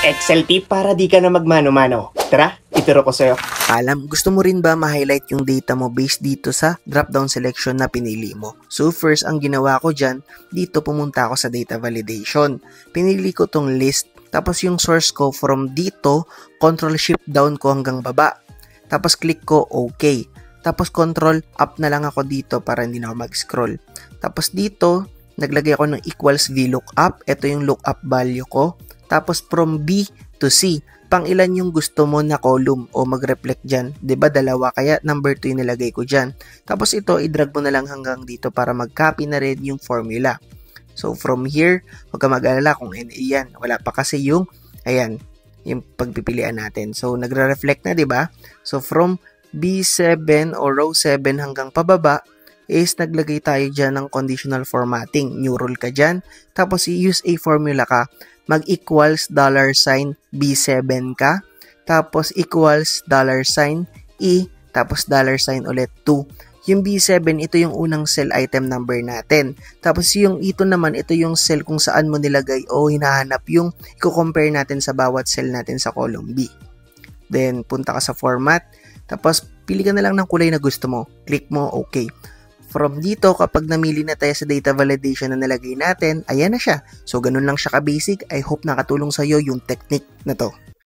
Excel tip para di ka na magmano-mano. Tara, ituro ko sa'yo. Gusto mo rin ba ma-highlight yung data mo based dito sa drop-down selection na pinili mo? So first, ang ginawa ko dyan, dito pumunta ako sa data validation. Pinili ko tong list, tapos yung source ko from dito, control-shift down ko hanggang baba. Tapos click ko OK. Tapos control up na lang ako dito para hindi na ako mag-scroll. Tapos dito, naglagay ako ng equals VLOOKUP. Ito yung lookup value ko. Tapos from B to C, pang ilan yung gusto mo na column o mag-reflect dyan. Diba dalawa? Kaya number 2 yung nilagay ko dyan. Tapos ito, i-drag mo na lang hanggang dito para mag-copy na rin yung formula. So from here, huwag ka mag-alala kung NA yan. Wala pa kasi yung, ayan, yung pagpipilian natin. So nagre-reflect na, diba? So from B7 o row 7 hanggang pababa, is naglagay tayo dyan ng conditional formatting. New rule ka dyan. Tapos i-use a formula ka. Mag-equals $sign B7 ka, tapos equals $sign E, tapos $sign ulit 2. Yung B7, ito yung unang cell item number natin. Tapos yung ito naman, ito yung cell kung saan mo nilagay o hinahanap yung i-compare natin sa bawat cell natin sa column B. Then, punta ka sa format, tapos pili ka na lang ng kulay na gusto mo. Click mo, okay. From dito, kapag namili na tayo sa data validation na nalagay natin, ayan na siya. So, ganun lang siya ka-basic. I hope nakatulong sa'yo yung technique na to.